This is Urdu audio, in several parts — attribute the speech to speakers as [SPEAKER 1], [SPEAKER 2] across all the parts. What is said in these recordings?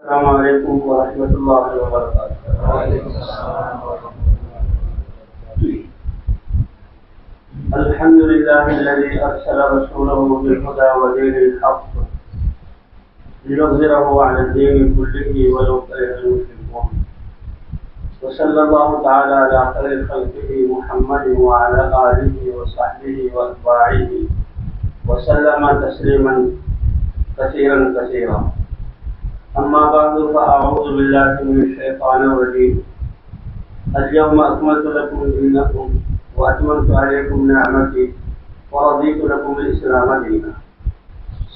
[SPEAKER 1] السلام علیکم ورحمۃ اللہ وبرکاتہ۔ الحمد للہ الذی ارسل رسولہ بالہدی ودین الحق لیظہرہ علی الدین کلہ ولو کرہ المشرکون، وصلی اللہ تعالی علی خیر خلقہ محمد وعلی آلہ وصحبہ واتباعہ وسلم تسلیما کثیرا کثیرا۔ اما بعد فاعوذ باللہ من الشیطان الرجیم۔ اليوم اکملت لکم دینکم واتممت علیکم نعمتی ورضیت لکم الاسلام دینا۔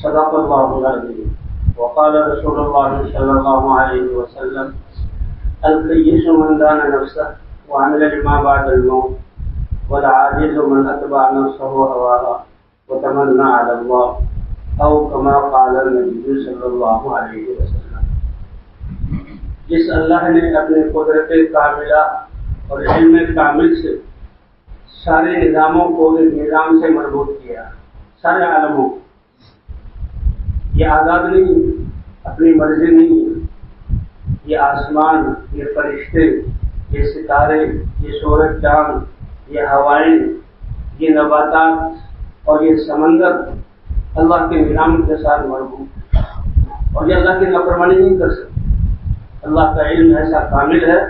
[SPEAKER 1] صدق اللہ العظیم۔ وقال رسول اللہ صلی اللہ علیہ وسلم: القیس من دان نفسه وعمل لما بعد الموت والعاجز من اتبع نفسه هواها وتمنى على الله، او كما قال النبی صلی اللہ علیہ وسلم۔ جس اللہ نے اپنے قدرت کاملہ اور علم کامل سے سارے نظاموں کو ایک نظام سے مربوط کیا، سارے عالموں، یہ آزاد نہیں، اپنی مرضی نہیں، یہ آسمان، یہ فرشتے، یہ ستارے، یہ سورج چاند، یہ ہوائیں، یہ نباتات اور یہ سمندر اللہ کے نظام کے ساتھ مربوط، اور یہ اللہ کی نافرمانی نہیں کر سکتے۔ اللہ کا علم ایسا کامل ہے،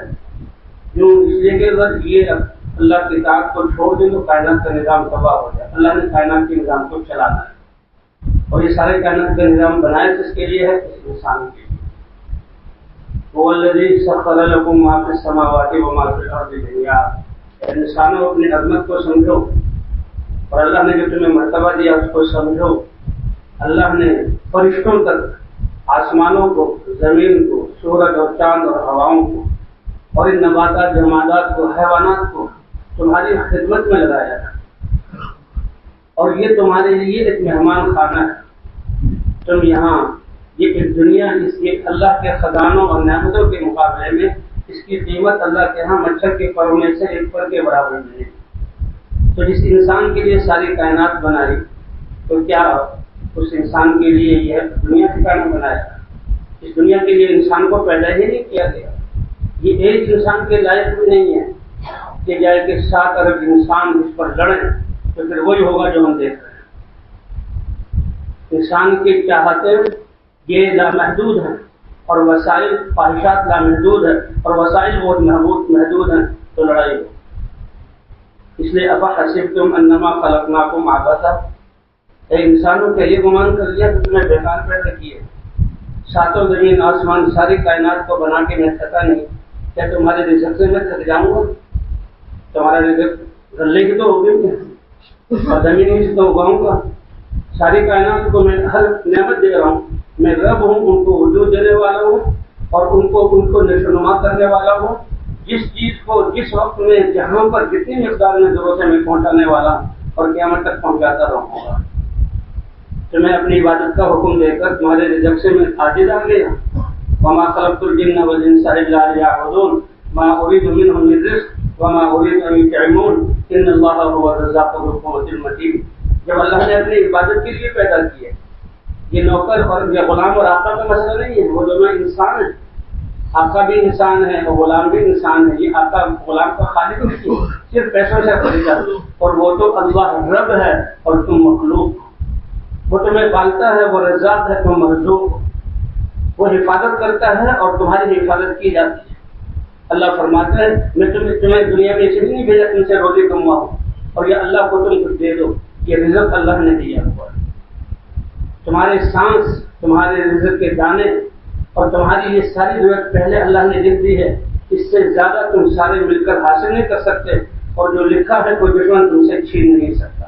[SPEAKER 1] کیوں؟ اس لیے کہ اگر یہ اللہ کی اطاعت کو چھوڑ دیں تو کائنات کا نظام تباہ ہو جائے۔ اللہ نے کائنات کے نظام کو چلانا ہے، اور یہ سارے کائنات کا نظام بنائے کس کے لیے ہے؟ اس انسان کے لیے۔ هو الذی سخر لکم ما فی السماوات وما فی الارض جميعا۔ انسانوں اپنی عظمت کو سمجھو، اور اللہ نے جو تمہیں مرتبہ دیا اس کو سمجھو۔ اللہ نے فرشتوں تک، آسمانوں کو، زمین کو، سورج اور چاند اور ہواؤں کو، اور ان نباتات، جمادات کو، حیوانات کو تمہاری خدمت میں لگایا ہے، اور یہ تمہارے لیے ایک مہمان خانہ ہے۔ تم یہاں یہ ایک دنیا، اس کے اللہ کے خزانوں اور نعمتوں کے مقابلے میں اس کی قیمت اللہ کے ہاں مچھر کے پروں میں سے ایک پر کے برابر نہیں ہے۔ تو جس انسان کے لیے ساری کائنات بنائی، تو کیا اس انسان کے لیے یہ دنیا ٹھکانا بنایا؟ اس دنیا کے لیے انسان کو پیدا ہی نہیں کیا گیا۔ یہ ایک انسان کے لائق بھی نہیں ہے کہ جائے کہ 7 ارب انسان اس پر لڑیں، تو پھر وہی ہوگا جو ہم دیکھ رہے ہیں۔ انسان کی چاہتیں یہ لامحدود ہیں، اور وسائل، خواہشات لامحدود ہیں، اور وسائل بہت محدود ہیں، تو لڑائی ہو۔ اس لیے افحسبتم انما خلقناکم عبثا، اے انسانوں کے یہ گمان کر لیا کہ تمہیں بیکار پیدا کیے؟ ساتوں زمین آسمان، ساری کائنات کو بنا کے میں تھکا نہیں؟ کیا تمہارے رزق سے میں تھک جاؤں گا؟ تمہارا رزق غلے کی تو ہوگی اور زمین سے تو اگاؤں گا۔ ساری کائنات کو میں ہر نعمت دے رہا ہوں، میں رب ہوں، ان کو وجود دینے والا ہوں، اور ان کو نشوونما کرنے والا ہوں۔ جس چیز کو جس وقت میں جہاں پر جتنی مقدار میں ضرورت ہے میں پہنچانے والا ہوں، اور قیامت تک پہنچاتا رہوں گا۔ تو میں اپنی عبادت کا حکم دے کر تمہارے رزق سے میں عاجز آ گیا۔ وما خلقت الجن والانس الا ليعبدون ما اريد منهم من رزق وما اريد ان يطعمون ان الله هو الرزاق ذو القوة المتين۔ جب اللہ نے اپنی عبادت کے لیے پیدا کیے، یہ نوکر اور یہ غلام اور آقا کا مسئلہ نہیں ہے، وہ دونوں انسان ہیں۔ آقا بھی انسان ہے اور غلام بھی انسان ہے۔ یہ آقا غلام کا خالق نہیں، صرف پیسوں سے خریدا، اور وہ تو اللہ رب ہے اور تم مخلوق۔ وہ تمہیں پالتا ہے، وہ رزاق ہے، تم مرزوق ہو۔ وہ حفاظت کرتا ہے اور تمہاری حفاظت کی جاتی ہے۔ اللہ فرماتا ہے میں تمہیں دنیا میں اس لیے نہیں بھیجا تم سے روزی کمواؤ، اور یہ اللہ کو تم کچھ دے دو۔ یہ رزق اللہ نے دیا ہوا ہے۔ تمہارے سانس، تمہارے رزق کے دانے، اور تمہاری یہ ساری ضرورت پہلے اللہ نے لکھ دی ہے۔ اس سے زیادہ تم سارے مل کر حاصل نہیں کر سکتے، اور جو لکھا ہے کوئی دشمن تم سے چھین نہیں سکتا۔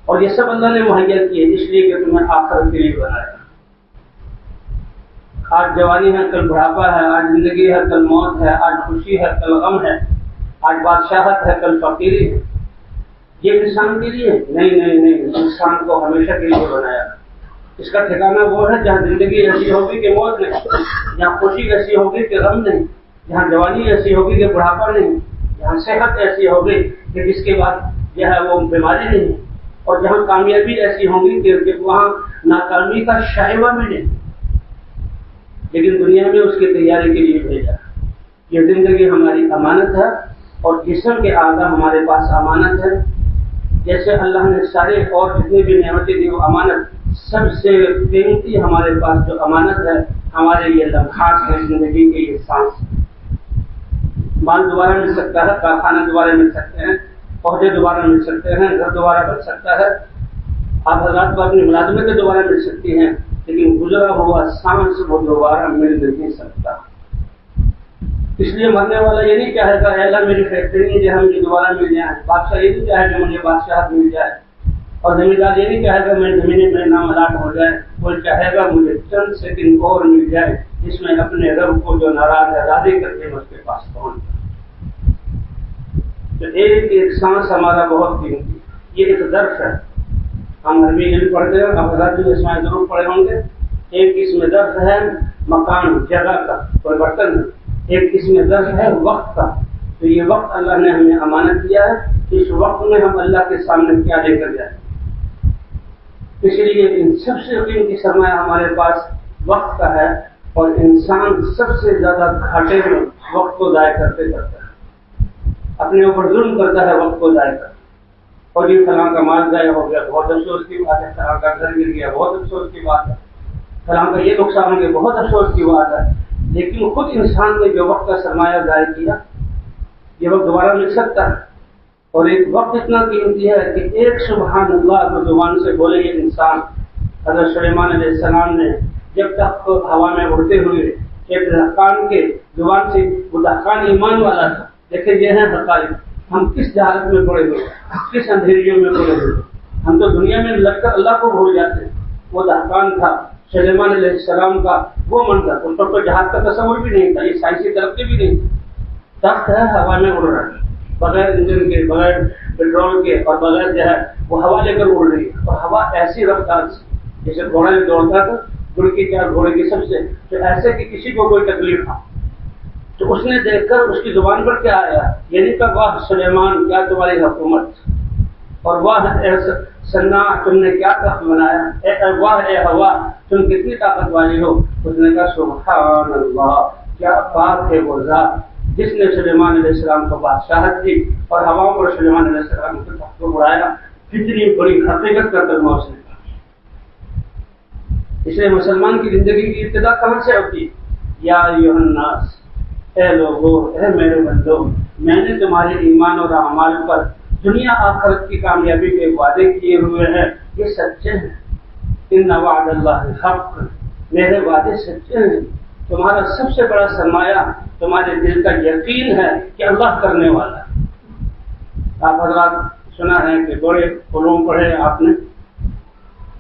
[SPEAKER 1] اور یہ سب اللہ نے مہیا کیے اس لیے کہ تمہیں آخرت کے لیے بنایا۔ آج جوانی ہے، کل بڑھاپا ہے، آج زندگی ہے، کل موت ہے، آج خوشی ہے، کل غم ہے، آج بادشاہت ہے، کل فقیری ہے۔ یہ انسان کے لیے نہیں، انسان کو ہمیشہ کے لیے بنایا۔ اس کا ٹھکانہ وہ ہے جہاں زندگی ایسی ہوگی کہ موت نہیں، جہاں خوشی ایسی ہوگی کہ غم نہیں، جہاں جوانی ایسی ہوگی کہ بڑھاپا نہیں، جہاں صحت ایسی ہوگی کہ جس کے بعد جو ہے وہ بیماری نہیں، اور جہاں کامیابی ایسی ہوں گی کہ وہاں ناکامی کا شائبہ بھی نہیں۔ لیکن دنیا میں اس کی تیاری کے لیے بھیجا. یہ زندگی ہماری امانت ہے اور جسم کے اعضاء ہمارے پاس امانت ہے. جیسے اللہ نے سارے اور جتنی بھی نعمتیں دی وہ امانت، سب سے قیمتی ہمارے پاس جو امانت ہے ہمارے یہ لمحات ہے زندگی کے، یہ سانس. مال دوبارہ مل سکتا ہے، کارخانہ دوبارہ مل سکتے ہیں، عہدے دوبارہ مل سکتے ہیں، گھر دوبارہ بن سکتا ہے، آپ حضرات کو اپنی ملازمتیں دوبارہ مل سکتی ہیں، لیکن گزرا ہوا سانس وہ دوبارہ مل نہیں سکتا. اس لیے مرنے والا یہ نہیں چاہے گا اے اللہ میری فیکٹری مجھے مجھے دوبارہ مل جائے، بادشاہ یہ نہیں چاہے گا مجھے بادشاہت مل جائے، اور زمیندار یہ نہیں چاہے گا میری زمینیں میرے نام الاٹ ہو جائے. وہ چاہے گا مجھے چند سیکنڈ اور مل جائے جس میں اپنے رب کو جو ناراض ہے راضی کر کے اس کے پاس پہنچ جائے. تو ایک ایک سانس ہمارا بہت قیمتی. یہ ایک درس ہے. ہم عربی علم پڑھتے ہیں، آپ حضرات بھی اس میں ضرور پڑھے ہوں گے. ایک اس میں درس ہے مکان جگہ کا کوئی برتن، ایک اس میں درس ہے وقت کا. تو یہ وقت اللہ نے ہمیں امانت دیا ہے، اس وقت میں ہم اللہ کے سامنے کیا لے کر جائیں. اس لیے ان سب سے قیمتی سرمایہ ہمارے پاس وقت کا ہے، اور انسان سب سے زیادہ گھاٹے میں وقت کو ضائع کرتے کرتا ہے، اپنے اوپر ظلم کرتا ہے وقت کو ضائع کرتا ہے. اور یہ فلاں کا مال ضائع ہو گیا بہت افسوس کی بات ہے، فلاں کا گھر گر گیا بہت افسوس کی بات ہے، فلاں کا یہ نقصان ہو گیا بہت افسوس کی بات ہے. لیکن خود انسان نے جو وقت کا سرمایہ ضائع کیا، یہ وقت دوبارہ مل سکتا ہے. اور ایک وقت اتنا قیمتی ہے کہ ایک سبحان اللہ کو زبان سے بولے یہ انسان. حضرت سلیمان علیہ السلام نے جب تک ہوا میں اڑتے ہوئے ایک دہقان کے زبان سے، وہ دہقان ایمان والا تھا، دیکھیں یہ ہیں حقائق. ہم کس جہالت میں پڑے ہوئے، کس اندھیریوں میں پڑے ہوئے، ہم تو دنیا میں لگ کر اللہ کو بھول جاتے ہیں. وہ دہقان تھا سلیمان علیہ السلام کا وہ منظر، اس پر تو جہاز کا تصور بھی نہیں تھا، یہ سائنسی ترقی بھی نہیں تھی. تخت ہے ہوا میں اڑ رہا ہے بغیر انجن کے، بغیر پیٹرول کے، اور بغیر جو ہے وہ ہوا لے کر اڑ رہی ہے. اور ہوا ایسی رفتار سے جیسے گھوڑا دوڑتا تھا، گڑ کی کیا گھوڑے کی سب سے، تو ایسے کہ کسی کو کوئی تکلیف نہ. تو اس نے دیکھ کر اس کی زبان پر کیا آیا، یعنی کہ واہ سلیمان کیا تمہاری حکومت، اور واہ سنا تم نے کیا تخت بنایا، واہ اے ہوا تم کتنی طاقت والی ہو. اس نے کہا سبحان اللہ، کیا پاک ہے وہ ذات جس نے سلیمان علیہ السلام کو بادشاہت دی اور ہواؤں پر سلیمان علیہ السلام کے تخت کو اڑایا. کتنی بڑی حقیقت کا ترجمہ اس نے کہا. اس لیے مسلمان کی زندگی کی ابتدا کہاں سے ہوتی؟ یا ایھا الناس، اے لوگو، اے میرے بندو، میں نے تمہارے ایمان اور اعمال پر دنیا آخرت کی کامیابی کے وعدے کیے ہوئے ہیں، یہ سچے ہیں. ان وعد اللہ حق، میرے وعدے سچے ہیں. تمہارا سب سے بڑا سرمایہ تمہارے دل کا یقین ہے کہ اللہ کرنے والا ہے. آپ حضرات سنا ہے کہ بڑے علوم پڑھے آپ نے،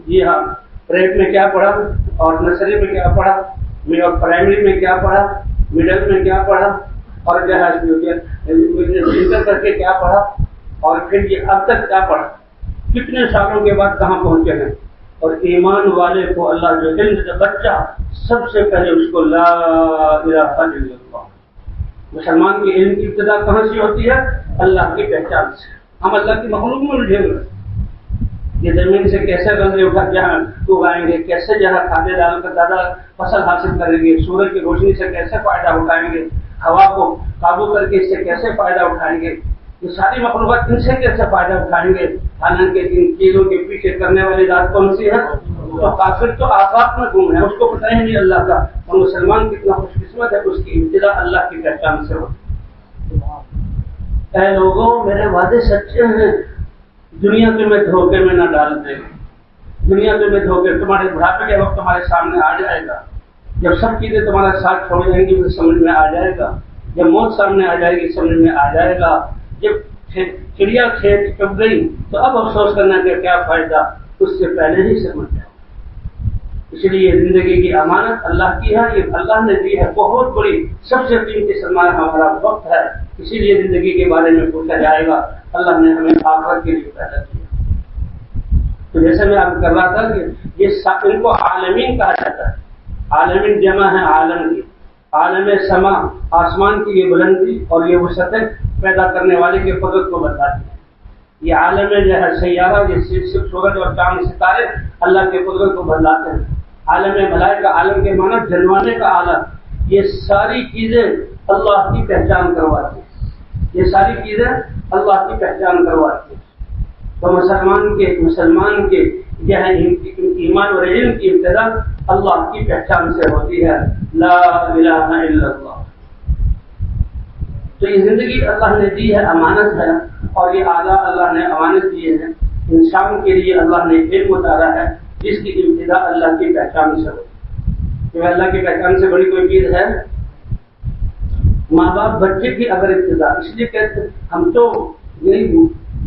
[SPEAKER 1] جی ہاں، پریپ میں کیا پڑھا اور نرسری میں کیا پڑھا، اور پرائمری میں کیا پڑھا، مڈل میں کیا پڑھا، اور جو ہے انٹر کر کے کیا پڑھا، اور پھر یہ اب تک کیا پڑھا، کتنے سالوں کے بعد کہاں پہنچے ہیں. اور ایمان والے کو اللہ جو علم سے بچہ سب سے پہلے اس کو لا الہ الا اللہ. مسلمان کی علم کی ابتدا کہاں سے ہوتی ہے؟ اللہ کی پہچان سے. ہم اللہ کی مخلوق میں الجھے ہوئے، یہ زمین سے کیسے گندے اٹھا جہاں اگائیں گے، کیسے جہاں کھادے ڈال کر زیادہ فصل حاصل کریں گے، سورج کی روشنی سے کیسے فائدہ اٹھائیں گے، ہوا کو قابو کر کے اس سے کیسے فائدہ اٹھائیں گے، یہ ساری مخلوقات ان سے کیسے فائدہ اٹھائیں گے. حالانکہ ان چیزوں کے پیچھے کرنے والی ذات کون سی ہے؟ تو کافر تو آفاق میں گم ہے، اس کو پتہ ہی نہیں اللہ کا. اور مسلمان کتنا خوش قسمت ہے، اس کی ابتدا اللہ کی پہچان سے ہو. اے لوگوں، میرے وعدے سچے ہیں، دنیا تمہیں دھوکے میں نہ ڈال دے. دنیا تمہیں دھوکے، تمہارے بڑھاپے کے وقت تمہارے سامنے آ جائے گا، جب سب چیزیں تمہارا ساتھ چھوڑ جائیں گی تو سمجھ میں آ جائے گا، جب موت سامنے آ جائے گی سمجھ میں آ جائے گا، جب چڑیا کھیت چپ گئی تو اب افسوس کرنے کا کیا فائدہ، اس سے پہلے ہی سمجھ جاؤ. اس لیے زندگی کی امانت اللہ کی ہے، یہ اللہ نے دی ہے، بہت بڑی سب سے قیمتی سرمایہ ہمارا وقت ہے. اسی لیے زندگی کے بارے میں پوچھا جائے گا. اللہ نے ہمیں آخرت کے لیے پیدا کیا. تو جیسے میں آپ کر رہا تھا کہ یہ ان کو عالمین کہا جاتا ہے. عالمین جمع ہے عالم کی، عالم سما آسمان کی یہ بلندی اور یہ وسعتیں پیدا کرنے والے کی قدرت کو بتاتی ہے. یہ عالم جو ہے سیارہ، یہ سورج اور چاند ستارے اللہ کی قدرت کو بتلاتے ہیں. عالم ملائکہ، عالم کے معنی جلوانے کا عالم، یہ ساری چیزیں اللہ کی پہچان کرواتی ہیں، یہ ساری چیزیں اللہ کی پہچان کرواتی ہیں۔ تو مسلمان کے یہ ایمان اور علم کی ابتدا اللہ کی پہچان سے ہوتی ہے، لا الہ الا اللہ۔ تو یہ زندگی اللہ نے دی ہے، امانت ہے، اور یہ اعلیٰ اللہ نے امانت دیے ہیں انسان کے لیے۔ اللہ نے علم اتارا ہے جس کی ابتدا اللہ کی پہچان سے ہوتی ہے۔ اللہ کی پہچان سے بڑی کوئی چیز ہے؟ ماں باپ بچے کی اگر ابتدا، اس لیے کہتے ہیں ہم تو یہی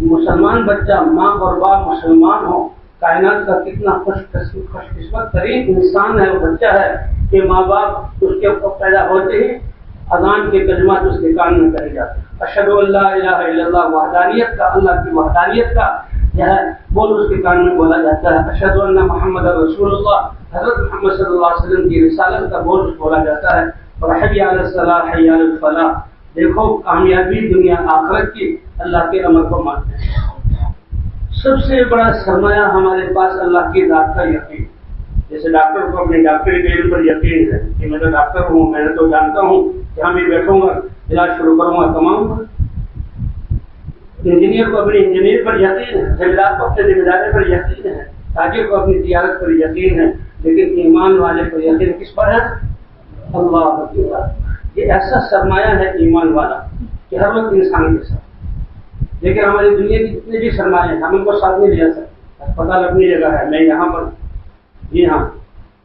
[SPEAKER 1] مسلمان بچہ، ماں اور باپ مسلمان ہو، کائنات کا کتنا خوش قسمت ترین انسان ہے وہ بچہ ہے کہ ماں باپ اس کے پیدا ہوتے ہی اذان کے کلمات اس کے کان میں کہے جاتے ہیں، اشہد ان لا الہ الا اللہ، وحدانیت کا، اللہ کی وحدانیت کا یہ بول اس کے کان میں بولا جاتا ہے، اشہد ان محمد رسول اللہ، حضرت محمد صلی اللہ علیہ وسلم کی رسالت کا بول بولا جاتا ہے، اور حی علی الصلاۃ حی علی الفلاح، دیکھو کامیابی دنیا آخرت کی اللہ کے امر کو مانتے ہیں۔ سب سے بڑا سرمایہ ہمارے پاس اللہ کی ذات کا یقین۔ جیسے ڈاکٹر کو اپنے ڈاکٹری کے علم پر یقین ہے کہ میں تو ڈاکٹر ہوں، میں نے تو جانتا ہوں کہ ہم بھی بیٹھوں گا، علاج شروع کروں گا، تمام۔ انجینئر کو اپنی انجینئر پر یقین ہے، ذمہ کو اپنے ذمہ داری پر یقین ہے، تاجر کو اپنی تجارت پر یقین ہے، لیکن ایمان والے پر یقین کس پر ہے؟ اللہ کی ذات۔ یہ ایسا سرمایہ ہے ایمان والا کہ ہر وقت انسان کے ساتھ۔ لیکن ہماری دنیا کی جتنے بھی سرمایہ ہیں ہم ان کو ساتھ نہیں لے جا سکتے۔ اسپتال اپنی جگہ ہے، میں یہاں پر، جی ہاں،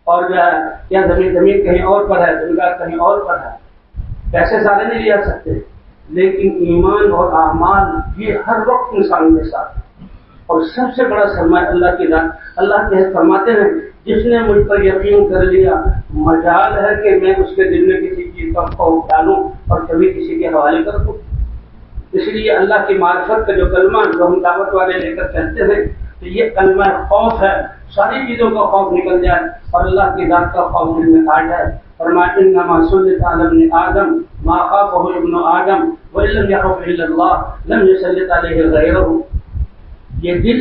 [SPEAKER 1] اور جو ہے کیا زمین کہیں اور پر ہے، زمیندار کہیں اور پر ہے، پیسے سارے نہیں لے جا سکتے، لیکن ایمان اور اعمال یہ ہر وقت انسان کے ساتھ۔ اور سب سے بڑا سرمایہ اللہ کی ذات۔ اللہ کے فرماتے ہیں جس نے مجھ پر یقین کر لیا، مجال ہے کہ میں اس کے دل میں کسی چیز کا خوف ڈالوں اور کبھی کسی کے حوالے کر دوں۔ اس لیے اللہ کی معرفت کا جو کلمہ جو ہم دعوت والے لے کر کہتے ہیں تو یہ کلمہ خوف ہے، ساری چیزوں کا خوف نکل جائے اور اللہ کی ذات کا خوف دل میں آ جائے۔ فرمایا انما سلط علی ابن آدم ما خافه ابن آدم وان لم يخف الا الله لم يسلط عليه غیره۔ یہ دل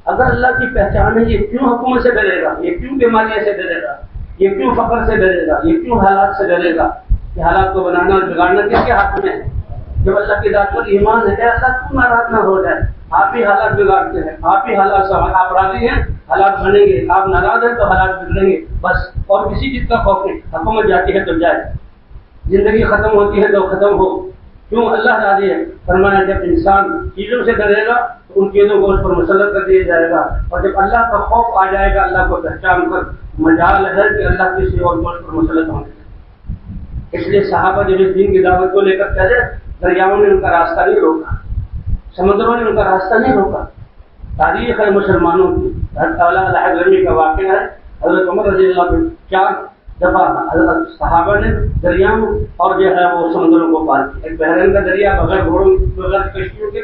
[SPEAKER 1] اگر اللہ کی پہچان ہے، یہ کیوں حکومت سے ڈرے گا، یہ کیوں بیماریوں سے ڈرے گا، یہ کیوں فقر سے ڈرے گا، یہ کیوں حالات سے ڈرے گا؟ یہ حالات کو بنانا اور بگاڑنا کس کے ہاتھ میں ہے؟ جب اللہ کی ذات پر ایمان ہے ایسا کیوں ناراض نہ ہو جائے؟ آپ ہی حالات بگاڑتے ہیں، آپ ہی حالات سے، آپ راضی ہیں حالات بنیں گے، آپ ناراض ہیں تو حالات بگڑیں گے، بس۔ اور کسی چیز کا خوف نہیں۔ حکومت جاتی ہے تو جائے، زندگی ختم ہوتی ہے تو ختم ہو، کیوں اللہ راضی ہے؟ فرمایا جب انسان چیزوں سے ڈرے گا تو ان چیزوں کو اس پر مسلط کر دیا جائے گا، اور جب اللہ کا خوف آ جائے گا اللہ کو پہچان کر مجال ہے کہ اللہ کسی اور کو اس پر مسلط ہوں گے۔ اس لیے صحابہ جب اس دین کی دعوت کو لے کر چلے، دریاؤں نے ان کا راستہ نہیں روکا، سمندروں نے ان کا راستہ نہیں روکا۔ تاریخ ہے مسلمانوں کی، حضرت الحضرمی کا واقعہ ہے، حضرت عمر رضی اللہ عنہ 4 دفعہ حضرت صحابہ نے دریاؤں اور جو ہے وہ سمندروں کو پار کیا۔ ایک بحرین کا دریا بغیر گھوڑوں بغیر کشتیوں کے،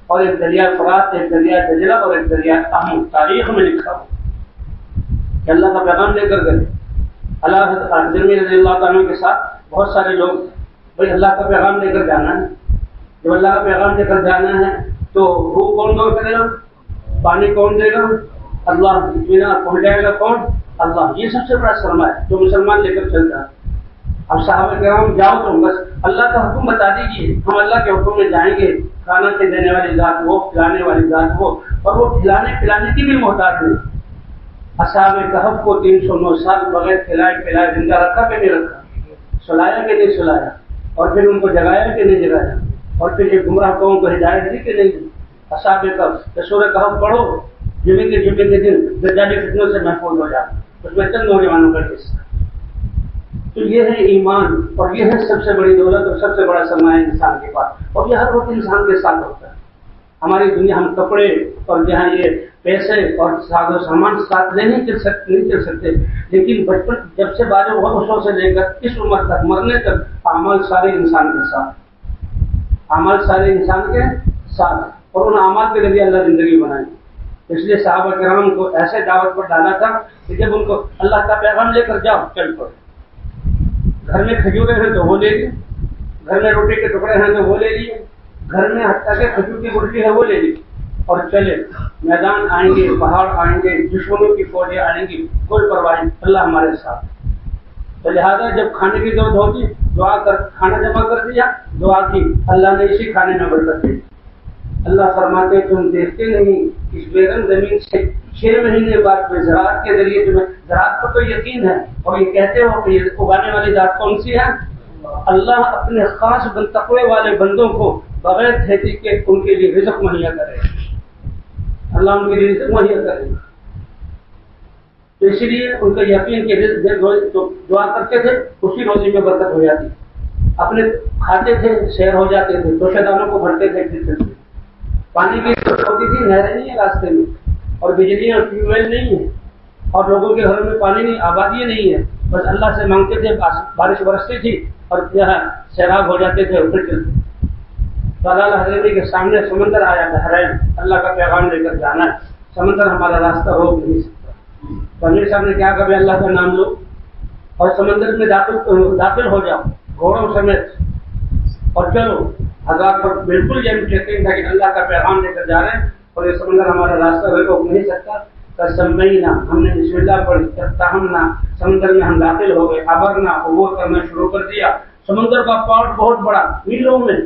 [SPEAKER 1] اور ایک دریا فرات، ایک دریا دجلہ اور ایک دریا احمد۔ تاریخ میں لکھا ہو کہ اللہ کا پیغام لے کر گئے۔ الحضرمی رضی اللہ عنہ کے ساتھ بہت سارے لوگ، بھائی اللہ کا پیغام لے کر جانا ہے، جب اللہ کا پیغام لے کر جانا ہے تو وہ کون کون کرے گا، پانی کون دے گا، اللہ، اطمینان پہنچائے گا کون، اللہ۔ یہ سب سے بڑا سرمایہ ہے جو مسلمان لے کر چلتا ہے۔ اب صحابہ کرام جاؤ تم، بس اللہ کا حکم بتا دیجیے، ہم اللہ کے حکم میں جائیں گے۔ کھانا کے دینے والی ذات وہ، کھلانے والی ذات وہ، اور وہ کھلانے پلانے کی بھی محتاج نہیں۔ اصحاب کہف کو 309 سال بغیر کھلائے پلائے زندہ رکھا کہ نہیں رکھا، سلایا کہ نہیں سلایا، اور پھر ان کو جگایا کہ نہیں جگایا، اور پھر یہ گمراہ قوم کو ہدایت دی کہ نہیں دی۔ اصحاب کہف، سورہ کہف پڑھو، جمعے کے دن دجالی فتنوں سے محفوظ ہو جاتا، اس میں چند نوجوانوں کا قصہ۔ تو یہ ہے ایمان، اور یہ ہے سب سے بڑی دولت اور سب سے بڑا سرمایہ انسان کے پاس، اور یہ ہر وقت انسان کے ساتھ ہوتا ہے۔ ہماری دنیا، ہم کپڑے اور جہاں یہ پیسے اور ساز و سامان ساتھ نہیں چل سکتے، لیکن بچپن جب سے بالغ ہو اسوں سے لے کر اس عمر تک، مرنے تک، اعمال سارے انسان کے ساتھ، اعمال سارے انسان کے ساتھ، اور ان اعمال کے ذریعے اللہ زندگی بنائی۔ اس لیے صحابہ کرام کو ایسے دعوت پر ڈالا تھا کہ جب ان کو اللہ کا پیغام لے کر جاؤ، چل پڑو۔ گھر میں کھجورے ہیں تو وہ لے لیے، گھر میں روٹی کے ٹکڑے ہیں تو وہ لے لیے، گھر میں حتیٰ کہ کھجور کی گٹلی ہے وہ لے لی، اور چلے. میدان آئیں گے, پہاڑ آئیں گے, دشمنوں کی فوجیں آئیں گی, کوئی پرواہ نہیں, اللہ ہمارے ساتھ. تو لہٰذا جب کھانے کی ضرورت ہوگی دعا کر, کھانا جمع کر دیا, دعا کی, اللہ نے اسی کھانے میں برکت دی. اللہ فرماتے تم دیکھتے نہیں اس بیرن زمین سے 6 مہینے بعد میں زراعت کے ذریعے تمہیں, زراعت کو تو یقین ہے اور یہ کہتے ہو کہ یہ اگانے والی ذات کون سی ہے؟ اللہ اپنے خاص تقوی والے بندوں کو بغیر کھیتی کے ان کے لیے رزق مہیا کرے. اللہ ان کے لیے رزق مہیا کرے. تو اسی لیے ان کا یقین کہ تو دعا کرتے تھے اسی روزی میں برکت ہو جاتی. اپنے کھاتے تھے سیر ہو جاتے تھے, توشہ دانوں کو بھرتے تھے, پھرتے تھے. پانی کی ضرورت ہوتی تھی, نہریں نہیں ہے راستے میں, اور بجلی اور ٹیوب ویل نہیں ہے, اور لوگوں کے گھروں میں پانی نہیں, آبادی نہیں ہے. بس اللہ سے مانگتے تھے, بارش برستی تھی اور یہاں سیلاب ہو جاتے تھے اور پھر چلتے. تو اللہ حضرت کے سامنے سمندر آیا بحرین, اللہ کا پیغام لے کر جانا ہے, سمندر ہمارا راستہ روک نہیں سکتا. تو امیر صاحب نے کیا کبھی اللہ کا نام لو اور سمندر میں داخل ہو جاؤ گھوڑوں سمیت اور چلو. حضرات پر بالکل یہ چیکنگ تھا کہ اللہ کا پیغام لے کر جا رہے ہیں اور یہ سمندر ہمارا راستہ روک نہیں سکتا. سمجھنا, ہم نے بسم اللہ پڑھی, تہمنا, سمندر میں ہم داخل ہو گئے, ابرنا, عبور کرنا شروع کر دیا. سمندر کا پاٹ بہت بڑا میلوں میں,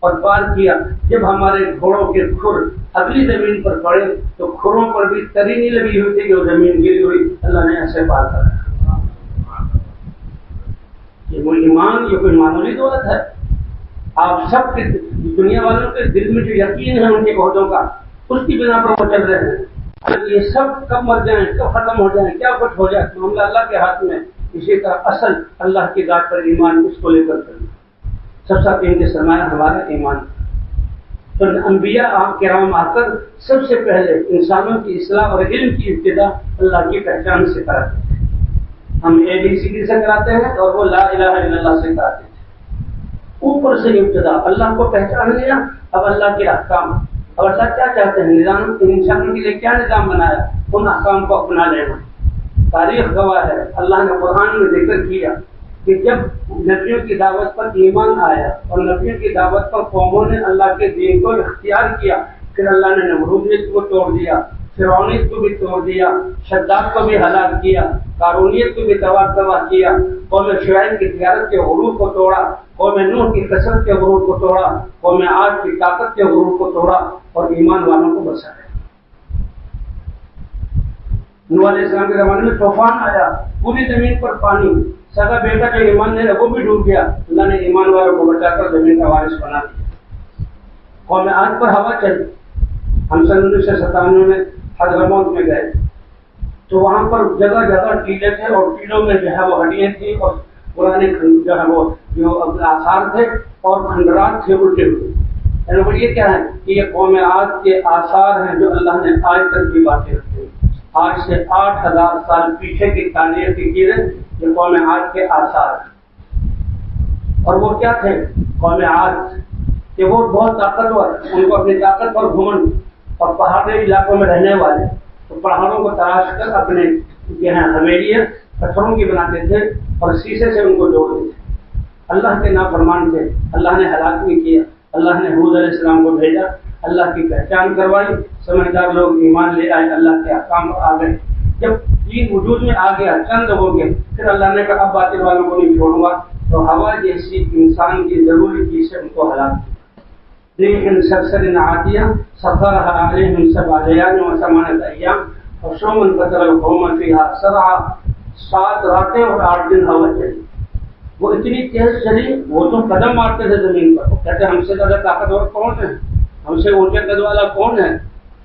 [SPEAKER 1] اور پار کیا. جب ہمارے گھوڑوں کے کھر اگلی زمین پر پڑے تو کھروں پر بھی تری نہیں لگی ہوئی تھی کہ وہ زمین گری ہوئی, اللہ نے ایسے پار کرا. یہ وہ ایمان, یہ کوئی معمولی دولت ہے. آپ سب کے دنیا والوں کے دل میں جو یقین ہے ان کے عہدوں کا, اس کی بنا پر وہ چل رہے ہیں. یہ سب کب مر جائیں, کب ختم ہو جائیں, کیا کچھ ہو جائے, معاملہ اللہ کے ہاتھ میں. اسی طرح اصل اللہ کی ذات پر ایمان, اس کو لے کر کرنا. سب سے قیمتی سرمایہ ہمارا ایمان. تو انبیاء آپ کرام آ کر سب سے پہلے انسانوں کی اصلاح اور علم کی ابتدا اللہ کی پہچان سے کراتے تھے. ہم ABCD سے کراتے ہیں اور وہ لا الہ الا اللہ سے کراتے تھے. اوپر سے ابتدا اللہ کو پہچان لیا, اب اللہ کے احکام, اور اللہ کیا چاہتے ہیں, نظام انسانوں کے لیے کیا نظام بنایا, ان احکام کو اپنا لینا. تاریخ گواہ ہے, اللہ نے قرآن میں ذکر کیا کہ جب نبیوں کی دعوت پر ایمان آیا اور نبیوں کی دعوت پر قوموں نے اللہ کے دین کو اختیار کیا, پھر اللہ نے نمرودیت کو توڑ دیا, فرعونیت کو بھی توڑ دیا, شداد کو بھی ہلاک کیا, قارونیت کو بھی تباہ کیا, قوم شعیب کی تجارت کے غرور کو توڑا, قوم نوح کی کثرت کے غرور کو توڑا, قوم عاد کی طاقت کے غرور کو توڑا اور ایمان والوں کو بچایا. نوح علیہ السلام کے زمانے میں طوفان آیا, پوری زمین پر پانی, سگا بیٹا جو ایمان نہیں رہا وہ بھی ڈوب گیا, اللہ نے ایمان والوں کو بچا کر زمین کا وارث بنا دیا. قوم عاد پر ہوا چلی, ہم سن 1997 میں حضرموت میں گئے تو وہاں پر جگہ جگہ ٹیلے تھے اور ٹیلوں میں جو ہے وہ ہڈیاں تھیں اور پرانے جو ہے وہ جو آثار تھے اور کھنڈرات تھے الٹے ہوئے. یعنی یہ کیا ہے کہ یہ قوم عاد کے آثار ہیں جو اللہ نے آج تک بھی باقی رکھے. آج سے 8000 سال پیچھے کی تاریخ کی چیزیں یہ قوم عاد کے آثار ہیں. اور وہ کیا تھے قوم عاد کہ وہ بہت طاقتور, ان کو اپنی طاقت پر گھمنڈ, اور پہاڑی علاقوں میں رہنے والے تو پہاڑوں کو تراش کر اپنے جو ہے حویلیاں پتھروں کی بناتے تھے اور شیشے سے ان کو جوڑتے تھے. اللہ کے نافرمان تھے, اللہ نے ہلاک بھی کیا. اللہ نے حود علیہ السلام کو بھیجا, اللہ کی پہچان کروائی, سمجھدار لوگ ایمان لے آئے, اللہ کے احکام پر آ گئے. جب دین وجود میں آ گیا چند لوگوں کے, پھر اللہ نے کہا اب باطل والوں کو نہیں چھوڑوں گا, تو ہوا جیسی انسان کی ضروری چیز سے ان کو ہلاک کیا. لیکن سرسر عاتیہ سخرها علیہم 7 لیال و 8 ایام حشوما فتر القوم فیہا سرعا, 7 راتیں اور 8 دن ہوا چلی. وہ اتنی تیز چلی, وہ تو قدم مارتے تھے زمین پر, وہ کہتے ہم سے زیادہ طاقتور کون ہے, ہم سے اونچے قد والا کون ہے.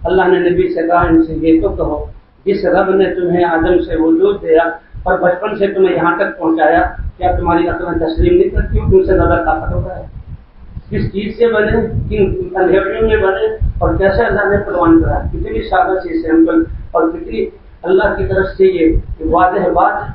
[SPEAKER 1] اللہ نے نبی سے کہا ان سے یہ تو کہو جس رب نے تمہیں آدم سے وجود دیا اور بچپن سے تمہیں یہاں تک پہنچایا, کیا تمہاری عقل تسلیم نہیں کرتی ہو تم سے زیادہ طاقتور ہے. کس چیز سے بنے, کن اندھیریوں میں بنے, اور کیسے اللہ نے قربان کرا. کتنی سادہ سی سیمپل اور کتنی اللہ کی طرف سے یہ واضح بات ہے.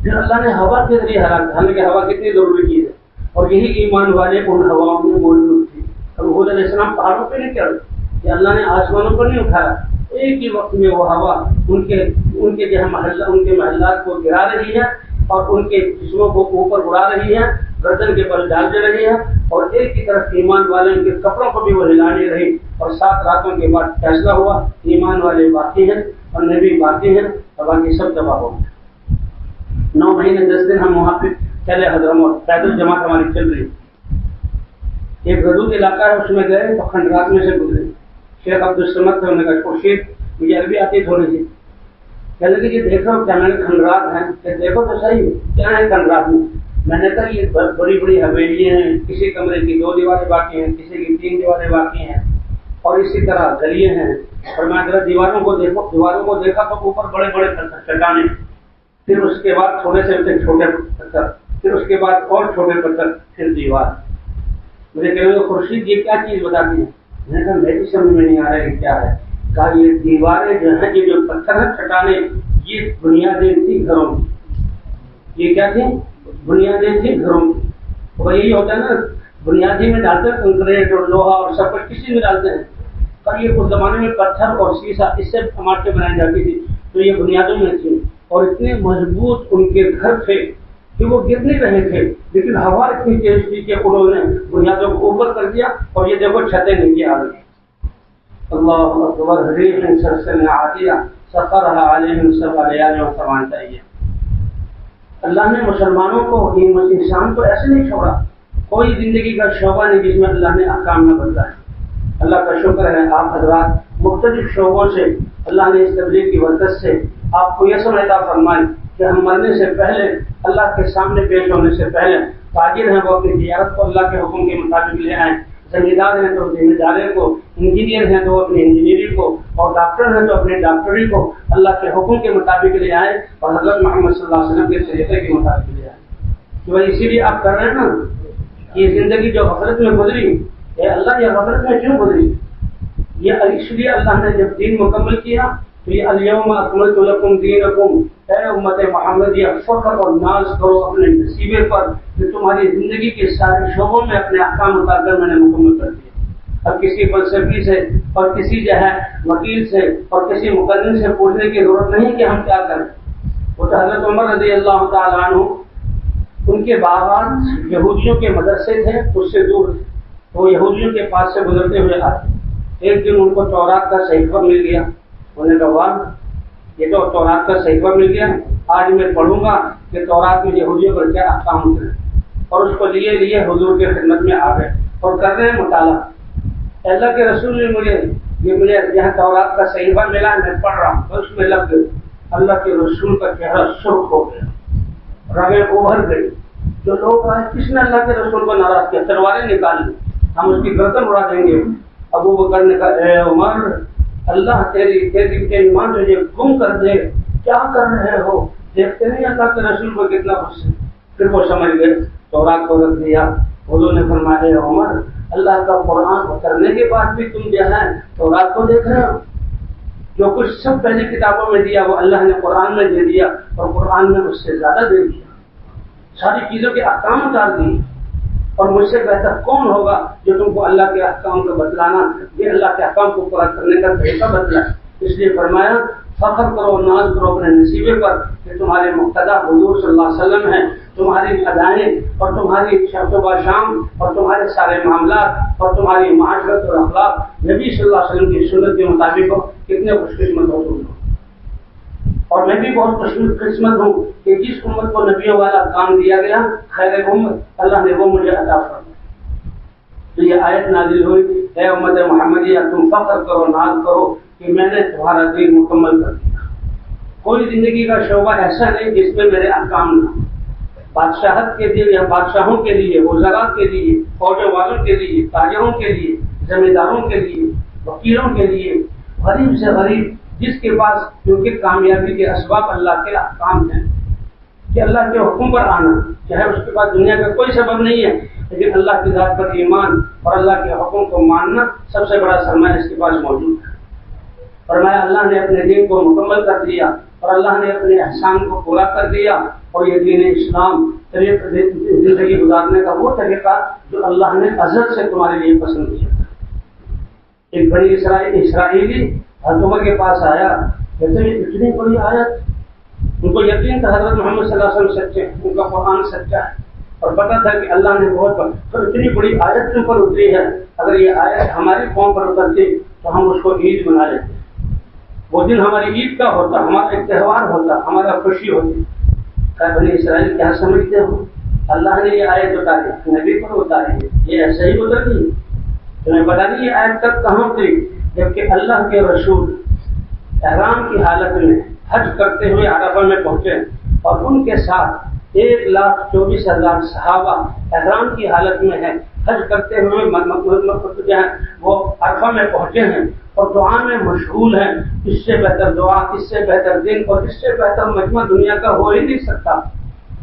[SPEAKER 1] پھر اللہ نے ہوا کے ذریعے ہلاک, حالانکہ ہوا کتنی ضروری چیز ہے, اور یہی ایمان والے ان ہواؤں میں موجود تھے. اور حود علیہ السلام پہاڑوں پہ نہیں چڑھے, کہ اللہ نے آسمانوں پر نہیں اٹھایا, ایک ہی وقت میں وہ ہوا ان کے جو محلہ, ان کے محلات کو گرا رہی ہے اور ان کے جسموں کو اوپر اڑا رہی ہے. گردن کے بل ڈال دے رہی ہے، اور ایک کی طرف ایمان والے کے کپڑوں کو بھی وہ ہلا نہیں رہی، اور 7 راتوں کے بعد فیصلہ ہوا ایمان والے باقی ہیں اور نبی باقی ہیں اور باقی سب تباہ ہو گئے۔ 9 مہینے 10 دن ہم وہاں پہ چلے حضرموت، پیدل جماعت ہماری چل رہی۔ ایک غدود علاقہ ہے، اس میں گئے تو کھنڈرات میں سے گزرے۔ شیخ عبدالصمد تھے، انہوں نے کہا خورشید مجھے عربی آتی تھوڑی سی، کہنے لگے یہ دیکھو کیا میں نے کھنڈرات ہیں، کہ دیکھو تو صحیح کیا ہے کھنڈرات میں نے کہا یہ بڑی بڑی حویلیاں ہیں، کسی کمرے کی 2 دیواریں باقی ہیں، کسی کی 3 دیواریں باقی ہیں، اور اسی طرح گلیاں ہیں، اور میں ذرا دیواروں کو دیکھا تو اوپر بڑے بڑے پتھر چٹانیں، پھر اس کے بعد تھوڑے سے چھوٹے پتھر، پھر اس کے بعد اور چھوٹے پتھر، پھر دیوار۔ مجھے کہنے لگے خورشید یہ کیا چیز بتاتی ہے؟ میں نے کہا میری سمجھ میں نہیں آ رہا ہے کیا ہے۔ کہا یہ دیواریں جو ہیں، یہ جو پتھر ہیں چٹانیں، یہ بنیادیں تھی گھروں کی۔ یہ کیا تھی؟ بنیادیں تھی گھروں کی۔ اور یہی ہوتا ہے نا، بنیادی میں ڈالتے ہیں کنکریٹ اور لوہا اور سب کچھ کسی میں ڈالتے ہیں، پر یہ اس زمانے میں پتھر اور سیسا اس سے عمارتیں بنائی جاتی تھی، تو یہ بنیادوں میں تھی، اور اتنے مضبوط ان کے گھر تھے کہ وہ گر نہیں رہے تھے، لیکن ہوا اتنی تیز تھی کہ انہوں نے بنیادوں کو اوپر کر دیا، اور یہ دیکھو چھتیں نیچے آ گئی۔ اللہ اکبر، ریح سرسل عاتیہ سخرها علیہم 7 لیال و 8 ایام۔ اللہ نے مسلمانوں کو، انسان کو ایسے نہیں چھوڑا، کوئی زندگی کا شعبہ نہیں جس میں اللہ نے احکام نہ بدلا ہے۔ اللہ کا شکر ہے آپ حضرات مختلف شعبوں سے اللہ نے اس تبلیغ کی برکت سے آپ کو یہ سمجھتا فرمائے کہ ہم مرنے سے پہلے، اللہ کے سامنے پیش ہونے سے پہلے، تاجر ہیں وہ اپنی تجارت کو اللہ کے حکم کے مطابق لے آئیں، ذمہ دار ہیں تو ذمہ داری کو، انجینئر ہیں تو اپنی انجینئرنگ کو، اور ڈاکٹر ہیں تو اپنی ڈاکٹری کو اللہ کے حکم کے مطابق لے آئیں، اور حضرت محمد صلی اللہ علیہ وسلم کے طریقے کے مطابق لے آئیں۔ تو اسی لیے آپ کر رہے ہیں نا، یہ زندگی جو غفلت میں گزری، اے اللہ یہ غفلت میں کیوں گزری؟ یہ اس لیے اللہ نے جب دین مکمل کیا تو یہ الیوم اکملت لکم دینکم، اے امت محمد یہ فخر اور ناز کرو اپنے نصیبے پر کہ تمہاری زندگی کے سارے شعبوں میں اپنے احکام مطابق میں نے مکمل کر دیا۔ اب کسی فلسفی سے اور کسی جو ہے وکیل سے اور کسی مقدم سے پوچھنے کی ضرورت نہیں کہ ہم کیا کریں۔ وہ تو حضرت عمر رضی اللہ تعالیٰ عنہ، ان کے باغات یہودیوں کے مدرسے تھے، اس سے دور تھے، وہ یہودیوں کے پاس سے گزرتے ہوئے آتے۔ ایک دن ان کو تورات کا صحیفہ مل گیا، انہوں نے کہا واہ یہ تو تورات کا صحیفہ مل گیا، آج میں پڑھوں گا کہ تورات میں یہودیوں پر کیا احکام اترے، اور اس کو لیے حضور کی خدمت میں آ گئے اور کر رہے ہیں مطالعہ۔ اللہ کے رسول نے مجھے یہاں تورات کا صحیفہ ملا، میں پڑھ رہا ہوں تو اس میں لگ گئی، اللہ کے رسول کا چہرہ سرخ ہو گیا، رگیں ابھر گئی۔ جو لوگ آئے کس نے اللہ کے رسول کو ناراض کیا؟ تلواریں نکال لی، ہم اس کی گردن اڑا دیں گے۔ ابو بکر نے کہا اے عمر، اللہ تیری ایمان تجھے گم کر دے، کیا کر رہے ہو؟ دیکھتے نہیں اللہ کے رسول کو کتنا غصہ۔ پھر وہ سمجھ گئے، تورات کو رکھ دیا۔ حضور نے فرمایا اے عمر، اللہ کا قرآن اترنے کے بعد بھی تم جو ہے تورات کو دیکھ رہے ہو؟ جو کچھ سب پہلے کتابوں میں دیا وہ اللہ نے قرآن میں دے دیا، اور قرآن میں اس سے زیادہ دے دیا، ساری چیزوں کے احکام اتار دیے۔ اور مجھ سے بہتر کون ہوگا جو تم کو اللہ کے احکام کو بتلانا، یہ اللہ کے احکام کو پورا کرنے کا طریقہ بتلا۔ اس لیے فرمایا فخر کرو، ناز کرو اپنے نصیبے پر کہ تمہارے مقتدا حضور صلی اللہ علیہ وسلم ہیں، تمہاری ادائیں اور تمہاری صبح شام اور تمہارے سارے معاملات اور تمہاری معاشرت اور اخلاق نبی صلی اللہ علیہ وسلم کی سنت کے مطابق ہو۔ کتنے خوش قسمت ہو تم لوگ، اور میں بھی بہت خوش قسمت ہوں کہ جس امت کو نبیوں والا کام دیا گیا، خیر امت، اللہ نے وہ مجھے عطا فرمایا۔ تو یہ آیت نازل ہوئی، اے امت محمدیہ تم فخر کرو، ناز کرو کہ میں نے تمہارا دین مکمل کر دیا۔ کوئی زندگی کا شعبہ ایسا نہیں جس میں میرے احکام نہ ہوں۔ بادشاہت کے لیے یا بادشاہوں کے لیے، وزراء کے لیے، فوجوں والوں کے لیے، تاجروں کے لیے، ذمہ داروں کے لیے، وکیلوں کے لیے، غریب سے غریب جس کے پاس کیونکہ کامیابی کے اسباب اللہ کے احکام ہیں کہ اللہ کے حکم پر آنا، چاہے اس کے پاس دنیا کا کوئی سبب نہیں ہے، لیکن اللہ کی ذات پر ایمان اور اللہ کے حکم کو ماننا سب سے بڑا سرمایہ اس کے پاس موجود ہے۔ فرمایا اللہ نے اپنے دین کو مکمل کر دیا اور اللہ نے اپنے احسان کو پورا کر دیا، اور یہ دین اسلام زندگی گزارنے کا وہ طریقہ جو اللہ نے ازل سے تمہارے لیے پسند کیا تھا۔ ایک بڑی اسرائیلی حضرت عمر کے پاس آیا، کہتے ہیں اتنی بڑی آیت، ان کو یقین تھا حضرت محمد صلی اللہ علیہ وسلم سچے ہیں، ان کا قرآن سچا ہے، اور پتا تھا کہ اللہ نے تو اتنی بڑی آیت کے اوپر اتری ہے، اگر یہ آیت ہماری قوم پر اترتی تو ہم اس کو عید بنا لیتے، وہ دن ہماری عید کا ہوتا، ہمارا ایک تہوار ہوتا، ہمارا خوشی ہوتی۔ بنی اسرائیل کیا سمجھتے ہو؟ اللہ نے یہ آیت اتاری، نبی پر اتاری ہے، یہ ایسے ہی اتر گئی؟ تمہیں پتا نہیں یہ آیت تک کہاں اتری؟ جبکہ اللہ کے رسول احرام کی حالت میں حج کرتے ہوئے عرفہ میں پہنچے اور ان کے ساتھ 1,24,000 صحابہ احرام کی حالت میں ہیں، حج کرتے ہوئے جو ہے وہ عرفہ میں پہنچے ہیں اور دعا میں مشغول ہیں۔ اس سے بہتر دعا، اس سے بہتر دن اور اس سے بہتر مجمع دنیا کا ہو ہی نہیں سکتا۔